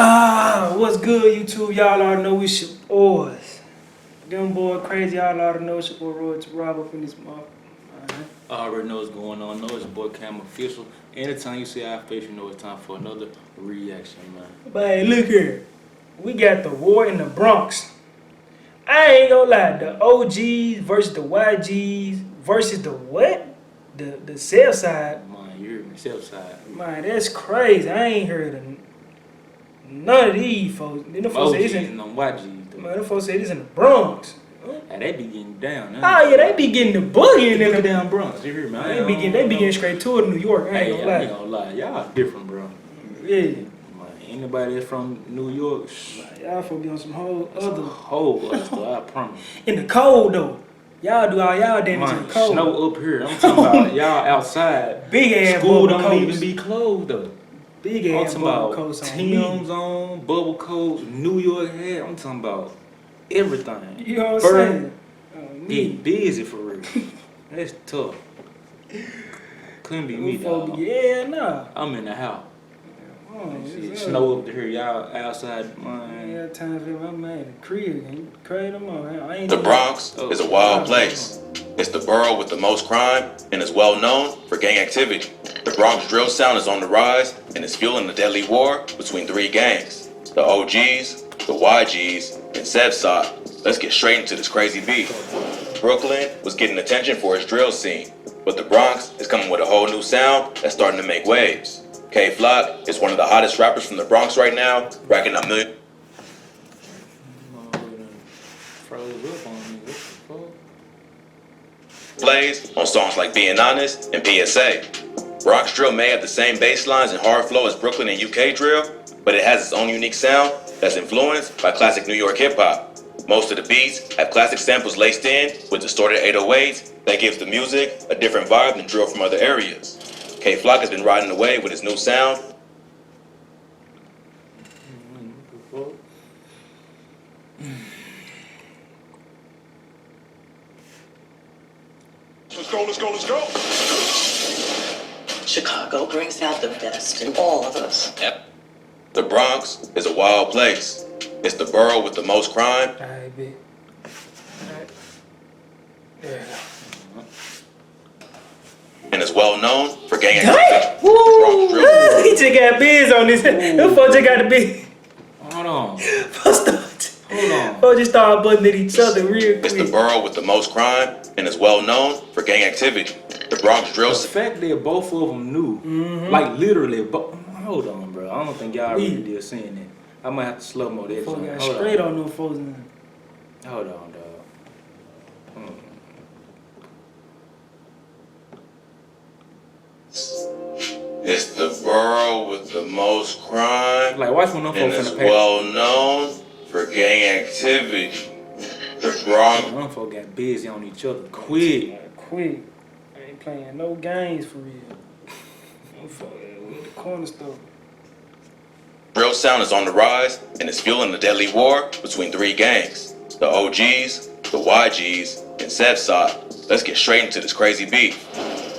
What's good, YouTube? Y'all already know it's your boys. Them boy crazy, y'all already know it's your boy Roy to Rob up in this motherfucker. I already know what's going on. Know it's your boy Cam Official. Anytime you see our face, you know it's time for another reaction, man. But hey, look here. We got the war in the Bronx. I ain't gonna lie, the OGs versus the YGs versus the what? The SevSide. Man, you heard me, SevSide. Man, that's crazy. I ain't heard of none of these folks. Then the folks say it's OGs in, and them YGs, though. man, the folks say it's in the Bronx. And they be getting down, huh? Oh yeah, they be getting the boogie in the the damn Bronx. You hear me? They be getting straight to it in New York. I ain't I ain't gonna gonna lie. Y'all different, bro. Yeah. Man, anybody that's from New York, Y'all supposed to be on some whole that's other. a whole other stuff, I promise. In the cold though. Y'all do all y'all damage in Man, the cold. snow up here. I'm talking about y'all outside. Big ass School bubble don't coats. even be closed though. Big I'm ass talking bubble about coats on Tim's me. on, bubble coats, New York hat. I'm talking about everything. You know what I'm Bird, saying? Get busy for real. That's tough. Couldn't be me, dog. Yeah, nah. I'm in the house. Oh, Shit, snow up here, y'all outside, man. Yeah, time for my man the crib. Ain't crazy no more. I ain't The Bronx is a wild place. It's the borough with the most crime and is well known for gang activity. The Bronx drill sound is on the rise and is fueling the deadly war between three gangs: the OGs, the YGs, and SevSide. Let's get straight into this crazy beat. Brooklyn was getting attention for its drill scene, but the Bronx is coming with a whole new sound that's starting to make waves. K-Flock is one of the hottest rappers from the Bronx right now, racking up millions. Froze up on me. What the Plays on songs like Being Honest and PSA. Bronx drill may have the same bass lines and hard flow as Brooklyn and UK drill, but it has its own unique sound that's influenced by classic New York hip-hop. Most of the beats have classic samples laced in with distorted 808s that gives the music a different vibe than drill from other areas. K-Flock has been riding away with his new sound. fuck? Let's go. Chicago brings out the best in all of us. The Bronx is a wild place. It's the borough with the most crime. Alright, big. Alright. There And is well known for gang you activity. go. The Bronx drill. He just got biz on this. Them folks just got the biz. Hold on. Hold on. Folks just started butting at each other real It's the quick. borough with the most crime and is well known for gang activity. The Bronx drill. The fact that both of them knew, like literally, hold on, bro. I don't think y'all really did seeing that. I might have to slow mo that. Folks got Hold straight on. on them folks. Hold on, dog. It's the borough with the most crime Like, watch when them and folks is in the paper. well known for gang activity. The Bronx. Them folks got busy on each other quick. Quick. I ain't playing no games for real. Them folks with the corner store. Drill sound is on the rise and is fueling the deadly war between three gangs: the OGs, the YGs, and SevSide. Let's get straight into this crazy beat.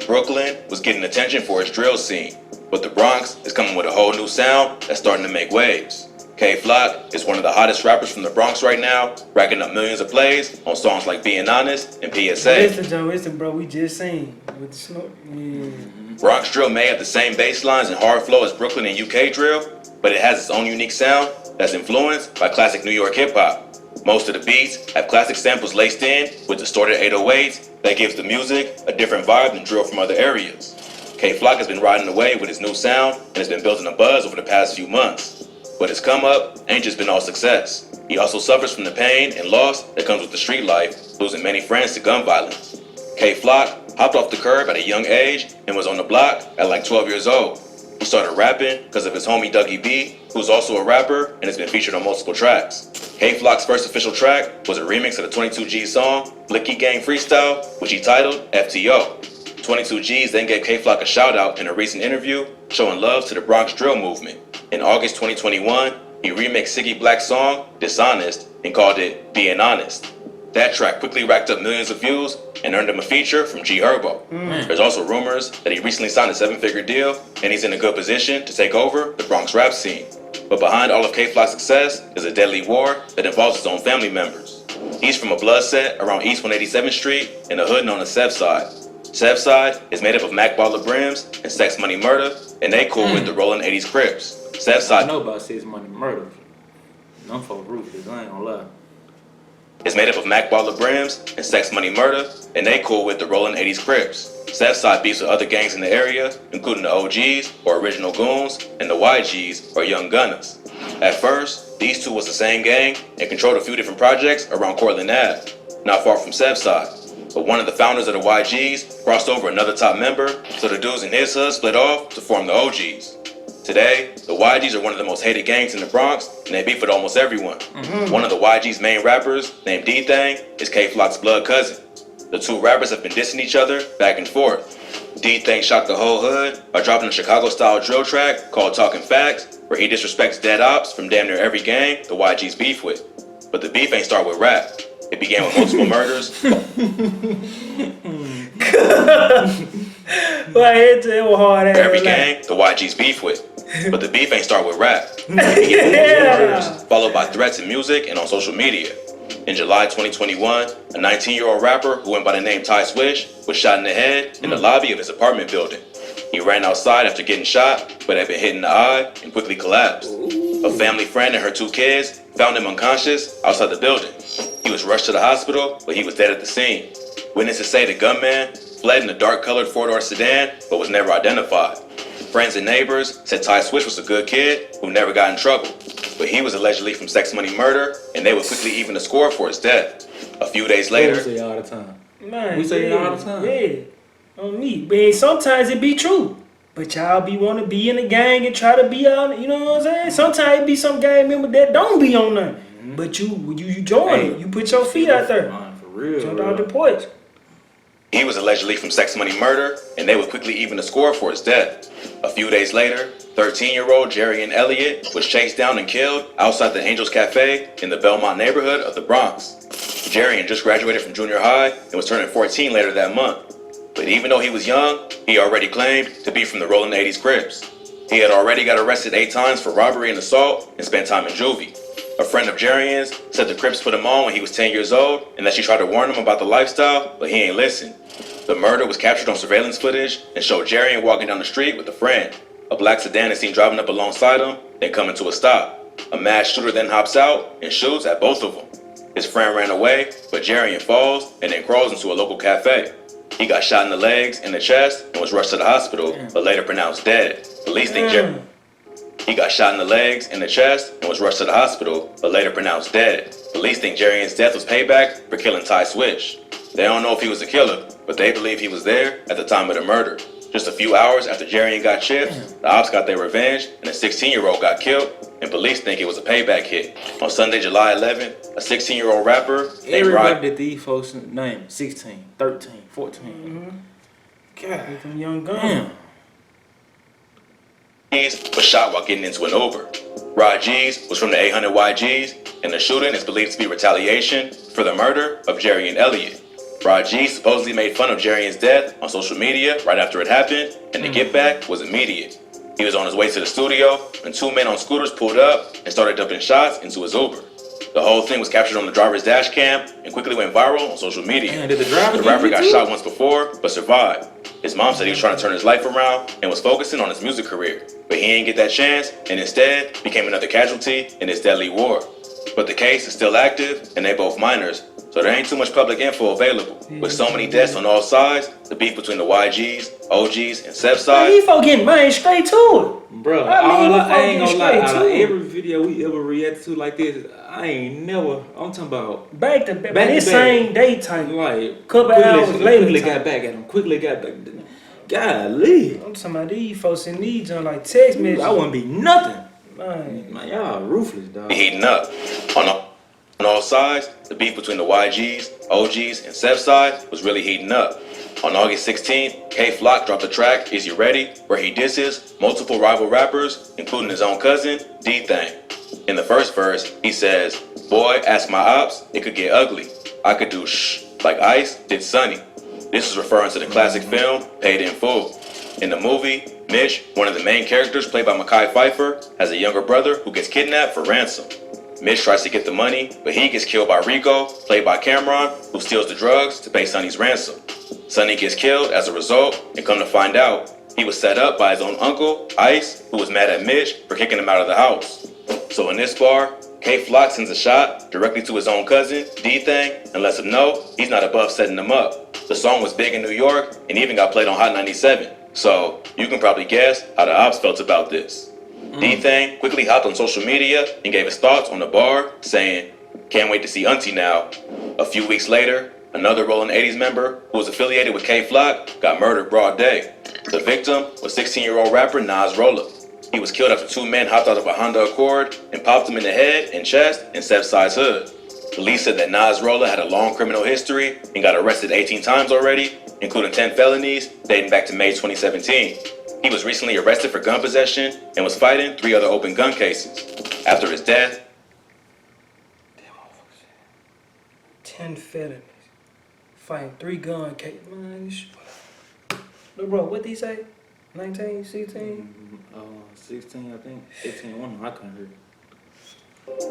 Brooklyn was getting attention for its drill scene, but the Bronx is coming with a whole new sound that's starting to make waves. K-Flock is one of the hottest rappers from the Bronx right now, racking up millions of plays on songs like Being Honest and PSA. Listen, bro, we just seen with the snow. Yeah. Bronx drill may have the same bass lines and hard flow as Brooklyn and UK drill, but it has its own unique sound that's influenced by classic New York hip-hop. Most of the beats have classic samples laced in with distorted 808s that gives the music a different vibe than drill from other areas. K-Flock has been riding away with his new sound and has been building a buzz over the past few months. But his come up ain't just been all success. He also suffers from the pain and loss that comes with the street life, losing many friends to gun violence. K-Flock hopped off the curb at a young age and was on the block at like 12 years old. He started rapping because of his homie Dougie B, who's also a rapper and has been featured on multiple tracks. K-Flock's first official track was a remix of the 22G song, Blicky Gang Freestyle, which he titled FTO. 22Gs then gave K-Flock a shout out in a recent interview, showing love to the Bronx drill movement. In August 2021, he remixed Siggy Black's song, Dishonest, and called it Being Honest. That track quickly racked up millions of views and earned him a feature from G Herbo. There's also rumors that he recently signed a 7-figure deal and he's in a good position to take over the Bronx rap scene. But behind all of K-Flock's success is a deadly war that involves his own family members. He's from a blood set around East 187th Street in a hood known as SevSide. SevSide is made up of Mac Baller Brims and Sex Money Murder, and they cool with the rolling 80s Crips. I SevSide know about 6 Money Murder. Them folks ruthless, I ain't gonna lie. is made up of Mac Baller Brims and Sex Money Murder, and they cool with the rolling 80s Crips. SevSide beefs with other gangs in the area, including the OGs, or Original Goons, and the YGs, or Young Gunners. At first, these two was the same gang and controlled a few different projects around Cortland Ave, not far from SevSide. But one of the founders of the YGs crossed over another top member, so the dudes in his hood split off to form the OGs. Today, the YGs are one of the most hated gangs in the Bronx, and they beef with almost everyone. One of the YG's main rappers, named D-Thang, is K-Flock's blood cousin. The two rappers have been dissing each other back and forth. D-Thang shocked the whole hood by dropping a Chicago-style drill track called Talking Facts, where he disrespects dead ops from damn near every gang the YGs beef with. But the beef ain't start with rap. It began with multiple murders. Every gang the YGs beef with. But the beef ain't start with rap. It began with murders, followed by threats in music and on social media. In July 2021, a 19-year-old rapper who went by the name Ty Swish was shot in the head in the lobby of his apartment building. He ran outside after getting shot, but had been hit in the eye and quickly collapsed. A family friend and her 2 kids found him unconscious outside the building. He was rushed to the hospital, but he was dead at the scene. Witnesses say the gunman fled in a dark-colored 4-door sedan, but was never identified. Friends and neighbors said Ty Swish was a good kid who never got in trouble, but he was allegedly from Sex Money Murder, and they would quickly even the score for his death. A few days later, We say it all the time. Man, We say it all the time. Yeah, on me. But sometimes it be true. But y'all be want to be in the gang and try to be out. You know what I'm saying? Sometimes it be some gang member that don't be on there. But you join it. You put your feet out there. For real. Jump out the porch. he was allegedly from Sex Money Murder, and they would quickly even the score for his death. A few days later, 13-year-old Jerry Elliott was chased down and killed outside the Angels Cafe in the Belmont neighborhood of the Bronx. Jerry just graduated from junior high and was turning 14 later that month. But even though he was young, he already claimed to be from the rolling 80s Crips. He had already got arrested 8 times for robbery and assault and spent time in juvie. A friend of Jerrian's said the Crips put him on when he was 10 years old and that she tried to warn him about the lifestyle, but he ain't listen. The murder was captured on surveillance footage and showed Jerrian walking down the street with a friend. A black sedan is seen driving up alongside him, then coming to a stop. A masked shooter then hops out and shoots at both of them. His friend ran away, but Jerrian falls and then crawls into a local cafe. He got shot in the legs and the chest and was rushed to the hospital, but later pronounced dead. Police think He got shot in the legs and the chest and was rushed to the hospital, but later pronounced dead. Police think Jerrian's death was payback for killing Ty Swish. They don't know if he was the killer, but they believe he was there at the time of the murder. Just a few hours after Jerrian got chipped, the ops got their revenge and a 16-year-old got killed, and police think it was a payback hit. On Sunday, July 11th, a 16-year-old rapper named Everybody that these folks name 16, 13, 14. God, them young guns. Damn. was shot while getting into an Uber. Rod G's was from the 800 YGs, and the shooting is believed to be retaliation for the murder of Jerry Elliott. Rod G supposedly made fun of Jerrian's death on social media right after it happened, and the get back was immediate. He was on his way to the studio when 2 men on scooters pulled up and started dumping shots into his Uber. The whole thing was captured on the driver's dash cam and quickly went viral on social media. Man, did the driver rapper get got you? shot once before, but survived. His mom said he was trying to turn his life around and was focusing on his music career, but he didn't get that chance and instead became another casualty in this deadly war. But the case is still active and they both minors, so there ain't too much public info available. With so many deaths on all sides, the beef between the YGs, OGs, and SevSide. These folk getting money straight to Bro, I ain't gonna lie, out of every video we ever reacted to like this, I ain't never, I'm talking about it. Back to back. Back to This back. same daytime. like Couple hours later quickly time. got back at him, quickly got back. Golly, I'm talking about these folks in these on like text messages. I wouldn't be nothing. Man. Man, y'all ruthless, dog. Heating up. On all sides, the beef between the YGs, OGs, and SevSide was really heating up. On August 16th, K-Flock dropped the track, Is You Ready?, where he disses multiple rival rappers, including his own cousin, D-Thang. In the first verse, he says, "Boy, ask my ops, it could get ugly. I could do shh, like Ice did Sonny." This is referring to the classic film, Paid in Full. In the movie, Mitch, one of the main characters played by Mekhi Phifer, has a younger brother who gets kidnapped for ransom. Mitch tries to get the money, but he gets killed by Rico, played by Cameron, who steals the drugs to pay Sonny's ransom. Sonny gets killed as a result, and come to find out, he was set up by his own uncle, Ice, who was mad at Mitch for kicking him out of the house. So in this bar, K-Flock sends a shot directly to his own cousin, D-Thang, and lets him know he's not above setting him up. The song was big in New York, and even got played on Hot 97. So you can probably guess how the ops felt about this. D-Thang quickly hopped on social media and gave his thoughts on the bar, saying, "Can't wait to see Auntie now." A few weeks later, another Rollin' 80s member who was affiliated with K-Flock got murdered broad day. The victim was 16-year-old rapper Nas Rolla. He was killed after two men hopped out of a Honda Accord and popped him in the head and chest in SevSide's hood. Police said that Nas Rolla had a long criminal history and got arrested 18 times already, including 10 felonies dating back to May 2017. He was recently arrested for gun possession and was fighting 3 other open gun cases. After his death, 10 felonies. Fighting 3 gun cases. Man, look, bro, what did he say? 19, 16? 16, I think. 18, one, I couldn't hear.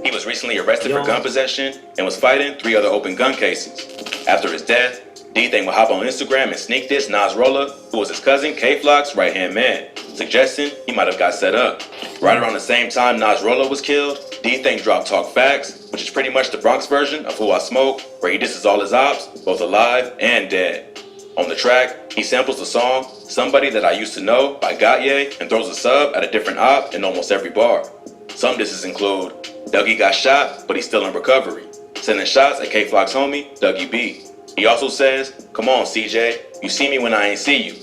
he was recently arrested for gun possession and was fighting 3 other open gun cases. After his death, D-Thang would hop on Instagram and sneak diss Nas Rolla, who was his cousin K-Flock's right-hand man, suggesting he might have got set up. Right around the same time Nas Rolla was killed, D-Thang dropped Talk Facts, which is pretty much the Bronx version of Who I Smoke, where he disses all his ops, both alive and dead. On the track, he samples the song Somebody That I Used to Know by Gautier and throws a sub at a different op in almost every bar. Some disses include Dougie got shot, but he's still in recovery, sending shots at K-Flock's homie, Dougie B. He also says, "Come on, CJ, you see me when I ain't see you.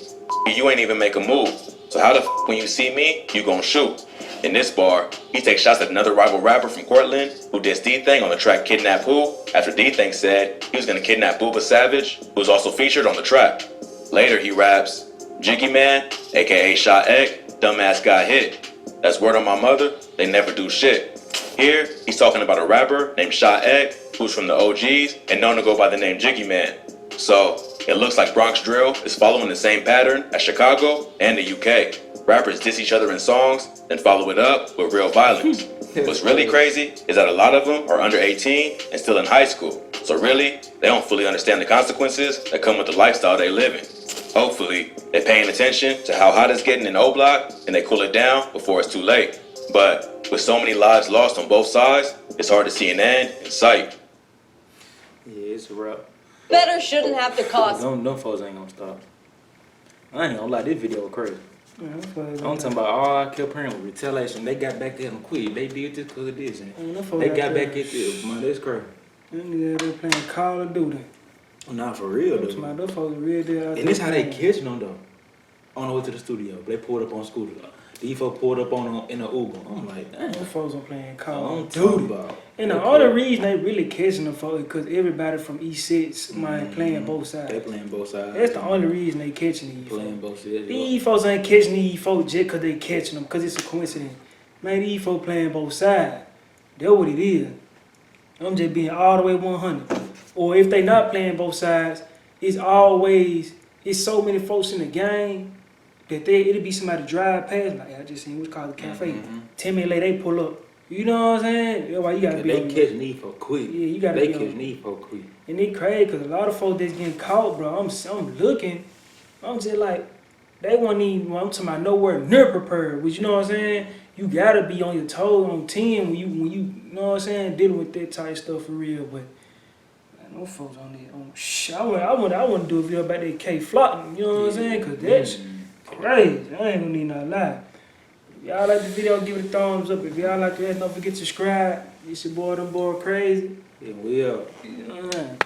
You ain't even make a move. So how the f when you see me, you gon' shoot?" In this bar, he takes shots at another rival rapper from Cortland who dissed D-Thang on the track Kidnap Who after D-Thang said he was gonna kidnap Booba Savage, who was also featured on the track. Later he raps, "Jiggy Man, aka Shot Egg, dumbass got hit. That's word on my mother, they never do shit." Here, he's talking about a rapper named Shot Egg, who's from the OGs and known to go by the name Jiggy Man. So, it looks like Bronx drill is following the same pattern as Chicago and the UK. Rappers diss each other in songs, then follow it up with real violence. What's really crazy is that a lot of them are under 18 and still in high school. So really, they don't fully understand the consequences that come with the lifestyle they live in. Hopefully, they're paying attention to how hot it's getting in O-Block and they cool it down before it's too late. But with so many lives lost on both sides, it's hard to see an end in sight. Yeah, it's a wrap. Better shouldn't have to cost. Them folks ain't gonna stop. I ain't gonna lie, this video was crazy. Yeah, I'm talking about all I kept hearing was retaliation. They got back at them quick. They did this because of this. They got back at this. Man, that's crazy. Them niggas they playing Call of Duty. Not for real, though. Them folks real deal. And this how they catching them, though. On the way to the studio. They pulled up on scooters. These folks pulled up on them in an Uber. I'm like, damn. Them folks are playing Call of Duty. Duty. And the only reason they really catching them folks is because everybody from E6 man playing both sides. They playing both sides. That's the only reason they catching these Playing folks. both sides. These folks ain't catching these folks just because they catching them, because it's a coincidence. Man, these folks playing both sides. That's what it is. I'm just being all the way 100. Or if they not playing both sides, it's so many folks in the game that it'll be somebody drive past, like I just seen what's called the cafe. 10 minutes later they pull up. You know what I'm saying? That's why you gotta be They catching these folks quick. Yeah, you gotta They be catching these folks quick. And it crazy because a lot of folks that's getting caught, bro. I'm looking. I'm just like, they wasn't even, I'm talking about nowhere near prepared. Which, you know what I'm saying? You gotta be on your toes on 10 when you know what I'm saying, dealing with that type stuff for real. But man, no folks on that. I want to do a video about that K-Flock. You know what I'm saying? Cause that's crazy. I ain't gonna need no lie. If y'all like the video, give it a thumbs up. If y'all like that, don't forget to subscribe. It's your boy, them boy crazy. Yeah, we out. You know what I'm saying?